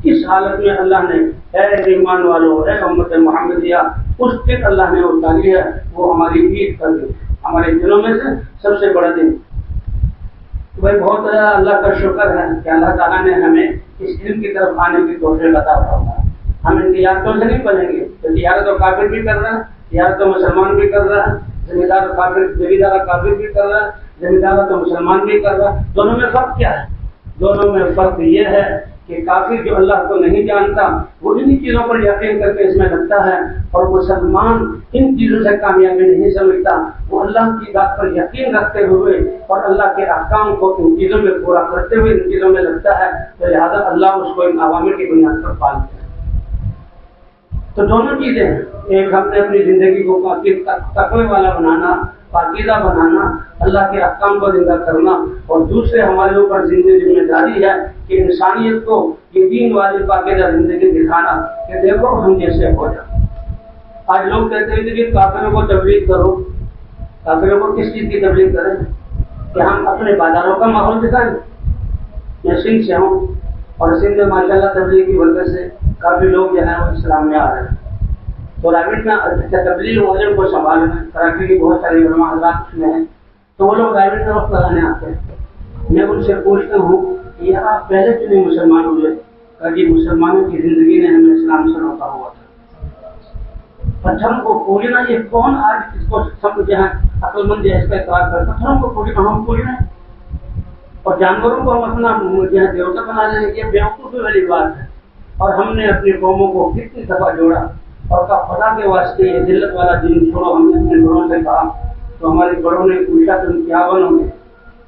[SPEAKER 1] اس حالت میں اللہ نے اے ایمان والو، اے امت محمدیہ، اس دن اللہ نے اتاری ہے، وہ ہماری عید کر دی، ہمارے دنوں میں سے سب سے بڑا دن۔ بھائی بہت اللہ کا شکر ہے کہ اللہ تعالیٰ نے ہمیں اس علم کی طرف آنے کی توفیق عطا فرمائی۔ ہم ان تجارتوں سے نہیں بنیں گے، تجارت تو کافر بھی کر رہا ہے، تجارت تو مسلمان بھی کر رہا ہے، زمیندار کافر بھی کر رہا ہے، زمیندار تو مسلمان بھی کر رہا ہے۔ دونوں میں فرق کیا ہے؟ دونوں میں فرق یہ ہے کہ کافر جو اللہ کو نہیں جانتا وہ انہی چیزوں پر یقین کر کے اس میں لگتا ہے، اور مسلمان ان چیزوں سے کامیابی نہیں سمجھتا، وہ اللہ کی بات پر یقین رکھتے ہوئے اور اللہ کے احکام کو ان چیزوں میں پورا کرتے ہوئے ان چیزوں میں لگتا ہے، تو لہٰذا اللہ اس کو ان عوامل کی بنیاد پر پالتے ہیں۔ تو دونوں چیزیں ہیں، ایک ہم نے اپنی زندگی کو تقوی والا بنانا، پاکیزہ بنانا، اللہ کے احکام کو زندہ کرنا، اور دوسرے ہمارے اوپر ذمہ داری ہے کہ انسانیت کو یہ دین والی پاکیزہ زندگی دکھانا کہ دیکھو ہم جیسے ہو جائیں۔ آج لوگ کہتے ہیں کہ کافروں کو تبلیغ کرو، کافروں کو کس چیز کی تبلیغ کریں؟ کہ ہم اپنے بازاروں کا ماحول دکھائیں۔ میں سندھ سے ہوں اور سندھ میں ماشاء اللہ تبلیغ کی وجہ سے کافی لوگ جو ہیں وہ اسلام میں آ رہے ہیں۔ تو رابط میں تبلیغ والوں کو سنبھالنا، کراچی کی بہت ساری علماء حضرات اس میں ہیں، تو وہ لوگ رابط میں وقت لگانے آتے ہیں۔ میں ان سے پوچھتا ہوں کہ یہ آپ پہلے کیوں نہیں مسلمان ہوئے؟ کہ مسلمانوں کی زندگی نے ہمیں اسلام سے روکا ہوا تھا۔ پتھروں کو پوجنا، یہ کون آج اس کو سمجھے ہیں عقل مند ہے اس کا اعتراض کرتا ہے؟ پتھروں کو پوجنا ہم پوج رہے ہیں، اور جانوروں کو ہم اپنا دیوتا بنا رہے ہیں، یہ بیوقوفی والی بات ہے۔ اور ہم نے اپنی قوموں کو کتنی دفعہ جوڑا اور کہا خدا کے واسطے یہ ذلت والا دین چھوڑو۔ ہم نے اپنے بڑوں سے کہا تو ہمارے بڑوں نے پوچھا تم کیا بنو گے؟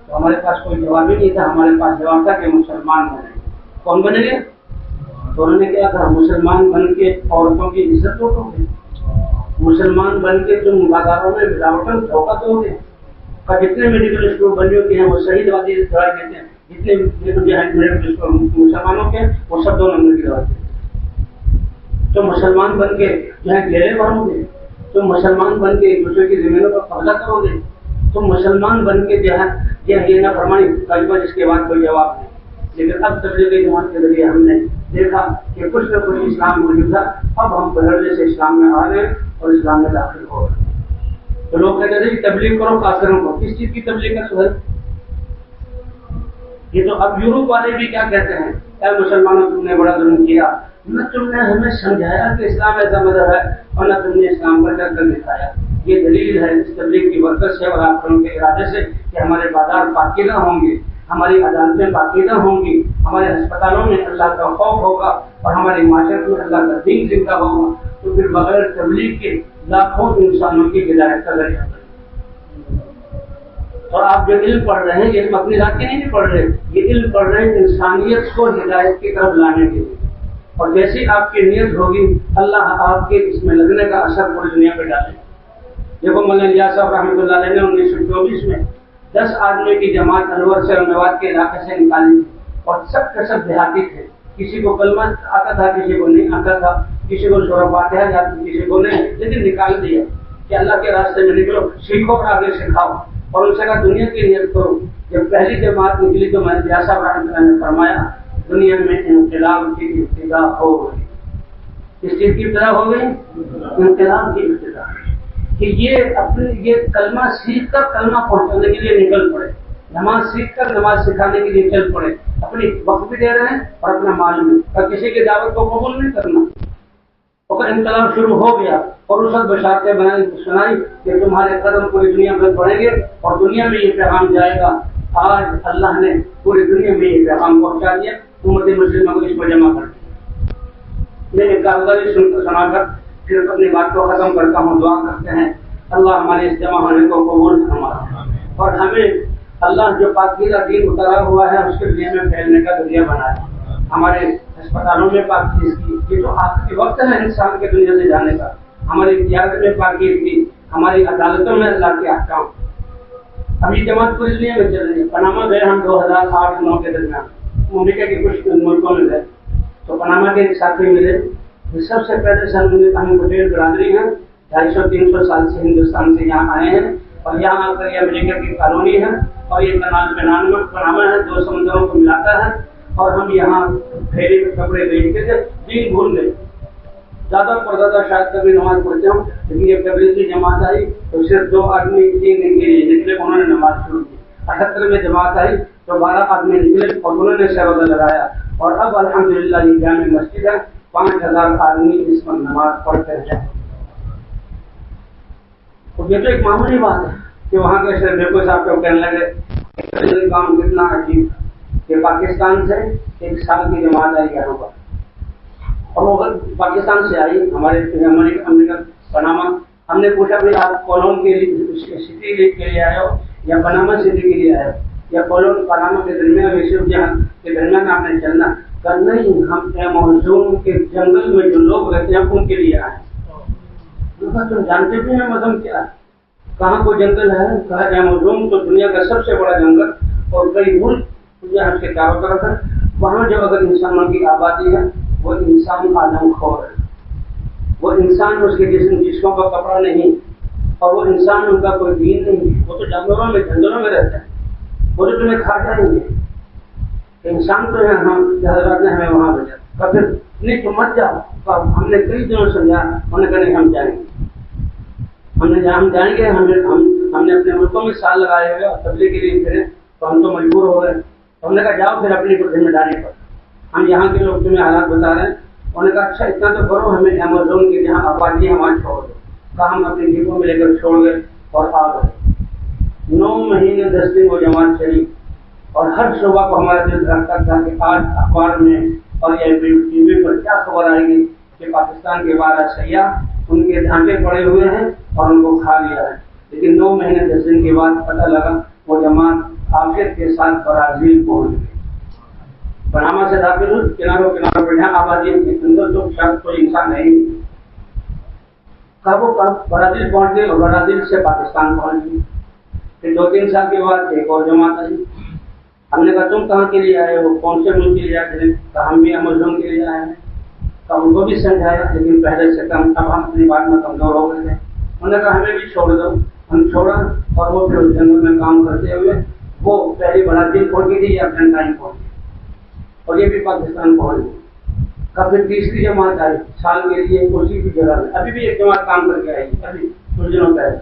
[SPEAKER 1] تو ہمارے پاس کوئی جواب ہی نہیں تھا، ہمارے پاس جواب تھا کہ مسلمان بنیں گے۔ کون بنے گے؟ تو انہوں نے کیا کہا، مسلمان بن کے عورتوں کی عزت اٹھو گے، مسلمان بن کے تم بازاروں میں ملاوٹوں دھوکہ دو گے، اور جتنے میڈیکل اسٹور بنے ہوتے ہیں وہ صحیح دوائی دیتے ہیں، جتنے جو ہے میڈیکل اسٹور مسلمانوں کے وہ سب 2 نمبر کی دوائی دیتے ہیں۔ تو مسلمان بن کے جو ہے گھیرے بھرو گے، تم مسلمان بن کے ایک دوسرے کی زمینوں پر قبضہ کرو گے، تم مسلمان بن کے جو ہے یہ نہ فرمانی کلمہ جس کے بعد کوئی جواب نہیں۔ لیکن اب تبلیغی جماعت کے ذریعے ہم نے دیکھا کہ کچھ نہ کچھ اسلام موجود تھا، اب ہم پہلے سے اسلام میں آ گئے اور اسلام میں داخل ہو گئے۔ تو لوگ کہتے تھے کہ تبلیغ کرو کافروں کو، کس چیز کی تبلیغ کا سوال؟ یہ تو اب یورپ والے بھی کیا کہتے ہیں، اے مسلمانوں تم نے بڑا ظلم کیا، نہ تم نے ہمیں سمجھایا کہ اسلام ایسا مذہب ہے اور نہ تم نے اسلام پر کر دکھایا۔ یہ دلیل ہے اس تبلیغ کی برکت سے اور آپ لوگوں کے ارادے سے کہ ہمارے بازار پاکیزہ ہوں گے، ہماری عدالتیں پاکیزہ ہوں گی، ہمارے ہسپتالوں میں اللہ کا خوف ہوگا اور ہمارے معاشرے میں اللہ کا دین زندہ ہوگا۔ تو پھر بغیر تبلیغ کے لاکھوں انسانوں کی ہدایت کا ذریعہ ہے۔ اور آپ جو علم پڑھ رہے ہیں یہ علم اپنی ذات کے نہیں پڑھ رہے، یہ علم پڑھ رہے ہیں انسانیت کو ہدایت کی طرف لانے کے لیے۔ اور جیسی آپ کی نیت ہوگی اللہ آپ کے اس میں لگنے کا اثر پوری دنیا پہ ڈالے۔ دیکھو مولانا الیاس صاحب رحمۃ اللہ علیہ نے 1924 میں 10 آدمی کی جماعت الور سے اور میوات کے علاقے سے نکالی تھی، اور سب کے سب دیہاتی تھے، کسی کو کلمہ آتا تھا، کسی کو نہیں آتا تھا، کسی کو سورہ فاتحہ جاتی، کسی کو نہیں، لیکن نکال دیا کہ اللہ کے راستے میں نکلو، سیکھو اور آگے سکھاؤ۔ اور ان سے کہا دنیا کی نیت کرو۔ جب پہلی جماعت نکلی تو میں الیاس صاحب رحمۃ اللہ نے فرمایا دنیا میں انقلاب کی ابتدا ہو گئی۔ اس چیز کی ابتدا ہو گئی، انقلاب کی ابتدا، کہ یہ اپنے یہ کلمہ سیکھ کر کلمہ پہنچانے کے لیے نکل پڑے، نماز سیکھ کر نماز سکھانے کے لیے چل پڑے، اپنی وقت بھی دے رہے ہیں اور اپنا مال بھی، اور کسی کی دعوت کو قبول نہیں کرنا۔ اور انقلاب شروع ہو گیا اور اس وقت بشارتیں سنائی کہ تمہارے قدم پوری دنیا میں بڑھیں گے اور دنیا میں یہ پیغام جائے گا۔ آج اللہ نے پوری دنیا میں یہ پیغام پہنچا دیا، امت مسلمہ کو اس پر جمع کر دیا۔ میں ایک کارگزاری سنا کر پھر اپنی بات کو ختم کرتا ہوں. دعا کرتے ہیں اللہ ہمارے اجتماع ہونے کو قبول فرمائے اور ہمیں اللہ جو پاکیزہ دین اترا ہوا ہے اس کے لیے میں پھیلنے کا ذریعہ بنائے. ہمارے اسپتالوں میں پاکیزگی، یہ جو آخری وقت ہے انسان کے دنیا سے جانے کا، ہماری قیادت میں پاکیزگی، ہماری عدالتوں میں اللہ کے احکام. ابھی جماعت پوری دنیا میں چل رہی ہے. پناما گئے ہم 2008-9 کے درمیان، امریکہ کے کچھ ملکوں میں گئے تو پناما کے ایک ساتھی ملے. سب سے پہلے سر ہم پٹیل برادری ہیں، 250-300 سال سے ہندوستان سے یہاں آئے ہیں اور یہاں آ کر یہ امریکہ کی کالونی ہے اور یہ کنال پناما ہے، 2 سمندروں کو ملاتا ہے. اور ہم یہاں پھیری کے کپڑے بیچتے تھے، دین بھول گئے. زیادہ پر زیادہ شاید کبھی نماز پڑھتے ہوں، لیکن یہ تبلیغی جماعت آئی تو صرف 2 آدمی 3 دن کے لیے نکلے، انہوں نے نماز شروع کی. 78 میں جماعت آئی تو 12 آدمی نکلے اور انہوں نے سروزہ لگایا اور اب الحمدللہ یہ جامع مسجد ہے، 5000 آدمی اس پر نماز پڑھتے ہیں. تو یہ تو ایک معمولی بات ہے کہ وہاں کے صرف بالکل صاحب کو کہنے لگے کام کتنا عجیب کہ پاکستان سے 1 سال کی جماعت آئی یہاں پر، اور وہ پاکستان سے آئی ہمارے امریکہ پناما. ہم نے پوچھا بھائی آپ کولون کے لیے سٹی کے لیے آئے ہو یا پناما سٹی کے لیے آئے ہو یا کولون پناما کے درمیان یوسف جہاں کے درمیان آپ نے چلنا؟ کہ نہیں، ہم ایمازون کے جنگل میں جو لوگ رہتے ہیں ان کے لیے آئے. تم جانتے بھی ہیں مذہب کیا ہے؟ کہاں کوئی جنگل ہے؟ کہا ایمازون تو دنیا کا سب سے بڑا جنگل اور کئی ملک اس کے چاروں طرف ہے. وہاں جو اگر انسانوں کی آبادی ہے وہ انسان آدم خور ہے، وہ انسان اس کے جسموں کا کپڑا نہیں اور وہ انسان ان کا کوئی دین نہیں. وہ تو جانوروں میں جنگلوں میں رہتے ہیں، وہ تو تمہیں کھا جائیں گے. انسان تو ہے، ہم حضرات نے ہمیں وہاں بھیجا. کبھی نہیں تم مت جاؤ. ہم نے کئی دنوں سمجھا، انہوں نے کہا نہیں ہم جائیں گے. ہم جائیں گے. ہم نے اپنے ملکوں میں سال لگائے ہوئے اور تبلیغ کے لیے پھرے تو ہم تو مجبور ہو گئے. ہم نے کہا جاؤ پھر اپنی ذمہ داری پر، ہم یہاں کے لوگ تمہیں حالات بتا رہے ہیں. انہوں نے کہا اچھا اتنا تو کرو، ہمیں ایمازون کی جہاں آبادی ہے وہاں چھوڑ دو. کہا ہم اپنی جیبوں میں لے کر چھوڑ گئے اور آ گئے. 9 مہینے 10 دن وہ جماعت چلی اور ہر صبح کو ہمارا دل دھڑکتا تھا کہ آج اخبار میں اور ٹی وی پر کیا خبر آئے گی کہ پاکستان کے 12 سیاح ان کے ڈھانچے پڑے ہوئے ہیں اور ان کو کھا لیا ہے. لیکن 9 مہینے 10 دن کے بعد پتہ لگا وہ جماعت آخر کے ساتھ برازیل پہنچ گئی. پناما سے داخل ہوئی، کناروں پہ آبادی کے اندر تو شاید کوئی انسان نہیں. کب وہ برازیل پہنچ گئی اور برازیل سے پاکستان پہنچ گئی. پھر 2-3 سال کے بعد ایک اور جماعت آئی. ہم نے کہا تم کہاں کے لیے آئے ہو، کون سے ملک کے لیے آئے تھے؟ کہا ہم بھی ایمازون کے لیے آئے ہیں. تو ان کو بھی سمجھایا لیکن پہلے سے کم. اب ہم اپنی بات میں کمزور ہو گئے تھے. انہوں نے کہا ہمیں بھی چھوڑ دو. ہم چھوڑا اور وہ پھر جنگل میں کام کرتے ہوئے وہ پہلی برازیل پہنچ گئی تھی یا ارجنٹائن پہنچ گئی اور یہ بھی پاکستان پہنچ گئی. کبھی تیسری جماعت آئی سال کے لیے اسی کی جگہ میں. ابھی بھی ایک جماعت کام کر کے آئی ابھی کچھ دنوں پہلے.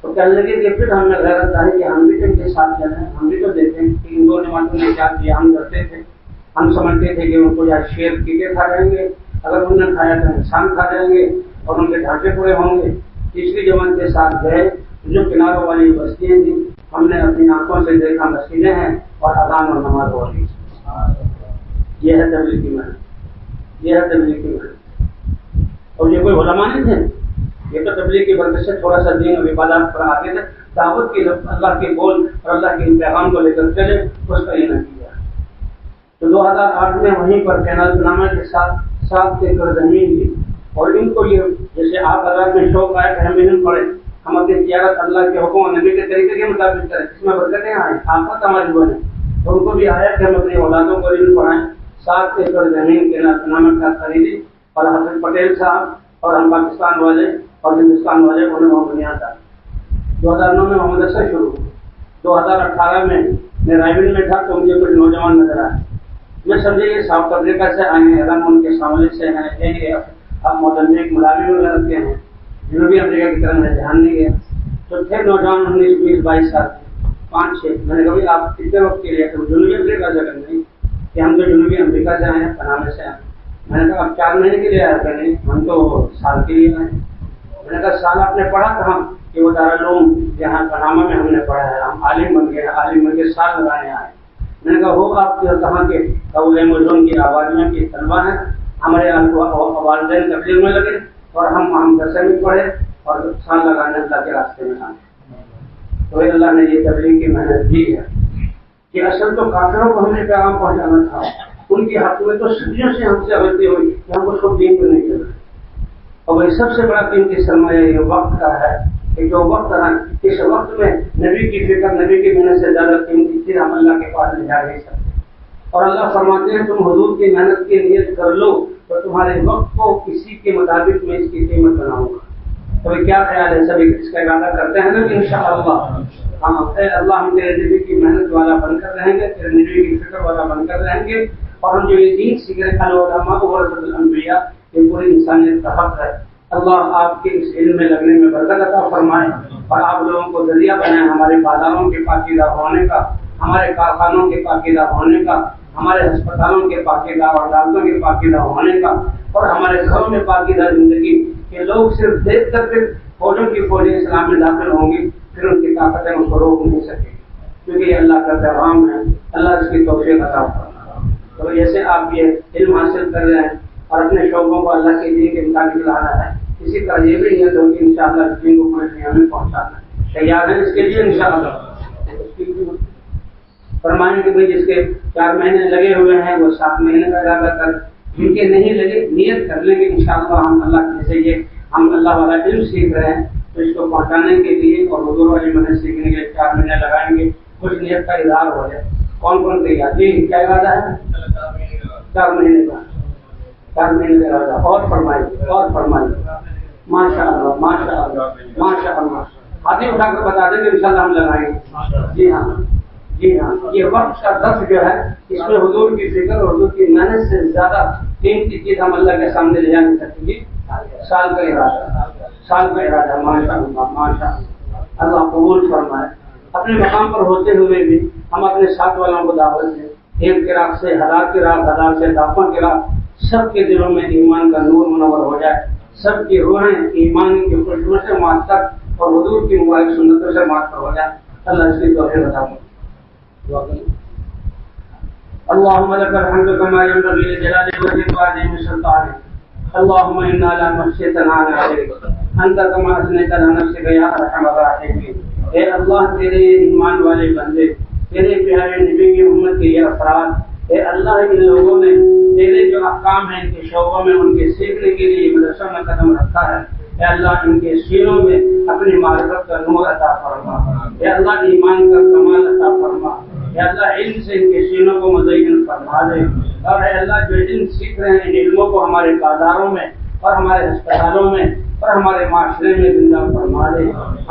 [SPEAKER 1] تو کہنے لگے کہ پھر ہم نے غیرت ہے کہ ہم بھی ان کے ساتھ چلیں، ہم بھی تو دیکھیں کہ ان 2 جماعتوں نے کیا کیا. ہم کرتے تھے، ہم سمجھتے تھے کہ ان کو یا شیر کیڑے کھا جائیں گے، اگر انہوں نے کھایا تو انسان کھا جائیں گے اور ان کے ڈھانچے پورے ہوں گے. تیسری جماعت کے ساتھ گئے جو کناروں والی بستیاں تھیں، ہم نے اپنی آنکھوں سے دیکھا مسجدیں ہیں اور اذان اور نماز ہو رہی. یہ ہے تبلیغ کی محنت، یہ ہے تبلیغ کی محنت. اور یہ کوئی علماء نہیں تھے، یہ تو تبلیغ کی برکت سے تھوڑا سا دین اور عبادات پر آگے تھے. دعوت کی اللہ کے بول اور اللہ کے پیغام کو لے کر چلے، اس کا یہ نتیجہ. تو 2008 میں وہیں پر کینال پناما کے ساتھ 7 ایکڑ زمین لی اور ان کو یہ جیسے آپ حضرات میں شوق آئے کہ ہم محنت پڑھیں، ہم اپنی تجارت اللہ کے حکم اور نبی کے طریقے کے مطابق کریں، اس میں برکتیں آئیں، آفت ہماری بنے. تو ان کو بھی آیا کہ ہم اپنی اولادوں کو علم پڑھائیں. 7 ایکڑ زمین کینال پناما کا خریدی اور حضرت پٹیل صاحب اور ہم پاکستان والے اور ہندوستان والے انہوں نے وہاں بنیاد ڈالی. 2009 میں وہاں مدرسہ شروع ہوا. 2018 میں رائبل میں تھا تو مجھے کچھ نوجوان نظر آئے. میں سمجھے یہ ساؤتھ افریقہ سے آئے ہیں، ہم ان کے سامنے سے ہیں، یہ اب مدنک ملازم وغیرہ کے ہیں، جنوبی امریکہ کی طرف میں دھیان نہیں گیا. تو تھے نوجوان 19, 20, 22 سال کے 5-6. میں نے کہا آپ کتنے وقت کے لیے تو جنوبی امریکہ سے نہیں کہ ہم تو جنوبی امریکہ سے آئے ہیں، پناما سے آئے. میں نے کہا آپ 4 مہینے کے لیے آیا کر نہیں، ہم تو سال کے لیے آئے. میں نے کہا سال آپ نے پڑھا کہاں؟ کہ وہ دارالعلوم یہاں پناما میں ہم نے پڑھا ہے، ہم عالم بن گئے، عالم بن کے سال لگانے آئے. میں نے کہا ہو آپ کہاں کے؟ ایمازون کی آبادیوں کی طلبہ ہیں ہمارے والدین تبلیغ میں لگے اور ہم درسے میں پڑھے اور سال لگانے اللہ کے راستے میں آئے. تو اللہ نے یہ تبلیغ کی محنت دی ہے کہ اصل تو کافروں کو ہم نے پیغام پہنچانا تھا. ان کے حق میں تو صدیوں سے ہم سے غلطی ہوئی کہ ہم اس کو دین کو نہیں چل رہے. اور وہی سب سے بڑا قیمتی سرمایہ یہ وقت کا ہے کہ جو وقت ہے اس وقت میں نبی کی فکر نبی کی محنت سے زیادہ قیمتی چیز ہم اللہ کے پاس لے جا نہیں سکتے. اور اللہ فرماتے ہیں تم حضور کی محنت کی نیت کر لو تو تمہارے وقت کو کسی کے مطابق میں اس کی قیمت بناؤں گا. تو کیا خیال ہے سبھی اس کا ارادہ کرتے ہیں نا کہ انشاءاللہ ہم اللہ ہم تیرے نبی کی محنت والا بن کر رہیں گے, تیرے نبی کی فکر والا بن کر رہیں گے. اور ہم جو یہ دین سیکھ رہے العلماء ورثۃ الانبیاء یہ پوری انسانیت کا حق ہے. اللہ آپ کے اس علم میں لگنے میں برکت عطا فرمائے اور آپ لوگوں کو ذریعہ بنائے ہمارے بازاروں کے پاکیزہ ہونے کا, ہمارے کارخانوں کے پاکیزہ ہونے کا, ہمارے ہسپتالوں کے پاکیزہ اور عدالتوں کے پاکیزہ ہونے کا, اور ہمارے گھروں میں پاکیزہ زندگی کہ لوگ صرف دیکھ کر پھر فوجوں کی فوجیں اسلام میں داخل ہوں گی پھر ان کی طاقتیں اس کو روک نہیں سکیں کیونکہ یہ اللہ کا پیغام ہے. اللہ اس کی توفیق عطا فرمائے. تو جیسے آپ یہ علم حاصل کر رہے ہیں اور اپنے شعبوں کو اللہ کے دین کے مطابق لانا ہے, اسی طرح یہ بھی نیت ہوگی انشاءاللہ اس دین کو پورے دنیا میں پہنچانا ہے. تیار ہیں اس کے لیے انشاءاللہ؟ فرمائیں کہ جس کے 4 مہینے لگے ہوئے ہیں وہ 7 مہینے کا ارادہ کر, جن کے نہیں لگے نیت کر لیں گے انشاءاللہ. ہم اللہ جیسے یہ ہم اللہ والا علم سیکھ رہے ہیں تو اس کو پہنچانے کے لیے اور حضور والی محنت سیکھنے کے لیے 4 مہینے لگائیں گے. کچھ نیت کا اظہار ہو جائے. کون کون تیار؟ جی کیا ارادہ ہے؟ 4 مہینے کا 4 مہینے کا ارادہ. اور فرمائیے ماشاء اللہ ماشاء اللہ ماشاء اللہ. ہاتھی اٹھا کر بتا دیں گے انشاءاللہ ہم لگائیں گے. جی ہاں یہ وقت کا درس جو ہے اس میں حضور کی فکر اور حضور کی محنت سے زیادہ قیمتی چیز ہم اللہ کے سامنے لے جا نہیں سکتے. جی سال کا ارادہ ماشاء اللہ ماشاء اللہ. اللہ قبول فرمائے. اپنے مقام پر ہوتے ہوئے بھی ہم اپنے ساتھ والوں کو دعوت دیں. ایک کی راہ سے ہزار کی راہ, ہزار سے لاکھوں کی راہ, سب کے دلوں میں ایمان کا نور منور ہو جائے. سب کی روحیں ایمان کی خوشبو سے معطر اور حضور کی مبارک سنتوں سے معطر ہو جائے. اللہ اس کی توفیق عطا فرمائے. اللهم لك الحمد كما ينبغي لجلال وجهك وعظيم سلطانك. اللهم انا لا نحصي ثناء عليك انت كما اثنيت على نفسك يا ارحم الراحمين. اے اللہ تیرے ایمان والے بندے, تیرے پیارے نبی کی امت کے یہ افراد, اے اللہ ان لوگوں نے تیرے جو احکام ہیں ان کے شعبوں میں ان کے سیکھنے کے لیے مدرسوں میں قدم رکھا ہے. اے اللہ ان کے سینوں میں اپنی معرفت کا نور عطا فرما. اے اللہ ایمان کا کمال عطا فرما. اے اللہ علم سے ان کے سینوں کو مزین فرما دے. اور اے اللہ جو علم سیکھ رہے ہیں ان علموں کو ہمارے بازاروں میں اور ہمارے ہسپتالوں میں اور ہمارے معاشرے میں زندہ فرما دے.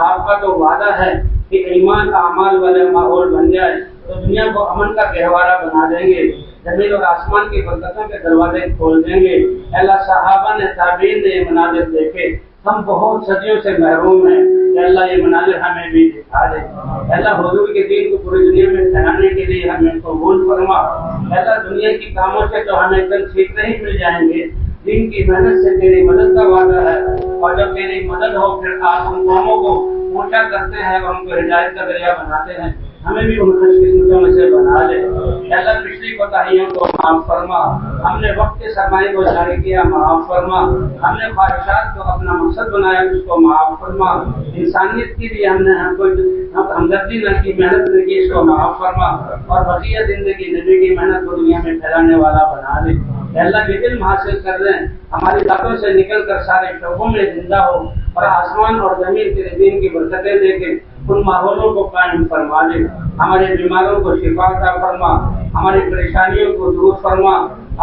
[SPEAKER 1] آپ کا تو وعدہ ہے کہ ایمان اعمال والے ماحول بن جائے تو دنیا کو امن کا گہوارہ بنا دیں گے. زمین اور آسمان کی برکتوں کے دروازے کھول دیں گے. اے اللہ صحابہ نے تابعین نے یہ مناظر دیکھے, ہم بہت صدیوں سے محروم ہیں. اے اللہ یہ مناظر ہمیں بھی دکھا دے. اے اللہ حضور کے دین کو پوری دنیا میں پھیلانے کے لیے ہمیں قبول فرما. اے اللہ دنیا کی کاموں سے تو ہمیں چند سیکھنے ہی مل جائیں گے, دین کی محنت سے تیری مدد کا وعدہ ہے. اور جب تیری مدد ہو پھر آپ ان قوموں کو اونچا کرتے ہیں اور ان کو ہدایت کا ذریعہ بناتے ہیں. ہمیں بھی ان خوش قسمتوں میں سے بنا لے. اے اللہ پچھلی کوتاہیوں کو معاف فرما. ہم نے وقت کے سرمایے کو جاری کیا, معاف فرما. ہم نے خواہشات کو اپنا مقصد بنایا, اس کو معاف فرما. انسانیت کے لیے ہم نے ہمدردی نہ کی, محنت نہ کی, اس کو معاف فرما. اور بقیہ زندگی نبی کی محنت کو دنیا میں پھیلانے والا بنا دے. اے اللہ جو علم حاصل کر رہے ہیں ہماری باتوں سے نکل کر سارے شعبوں میں زندہ ہو اور آسمان اور زمین تیرے دین کی برکتیں دے کے ان ماحولوں کو قائم فرما دے. ہمارے بیماروں کو شفا عطا فرما. ہماری پریشانیوں کو دور فرما.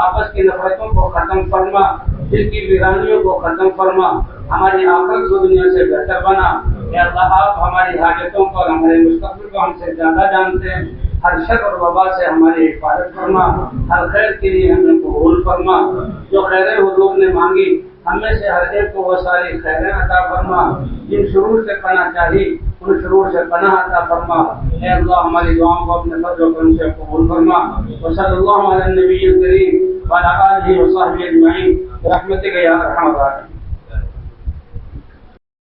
[SPEAKER 1] آپس کی نفرتوں کو ختم فرما. دل کی ویرانیوں کو ختم فرما. ہماری آخرت کو دنیا سے بہتر بنا. اے اللہ آپ ہماری حاجتوں کو اور ہمارے مستقبل کو ہم سے زیادہ جانتے ہیں. ہر شر اور وبا سے ہماری حفاظت فرما. ہر خیر کے لیے ہمیں قبول فرما. جو خیریں حضور نے مانگی ہم میں سے ہر ایک کو وہ ساری خیریں عطا فرما. جن شرور سے پناہ چاہی ان شرور سے پناہ عطا فرما. اے اللہ ہماری دعاؤں کو اپنے فضل و کرم سے قبول فرما. وصلی اللہ علی النبی الکریم وعلی آلہ وصحبہ اجمعین برحمتک یا ارحم الراحمین.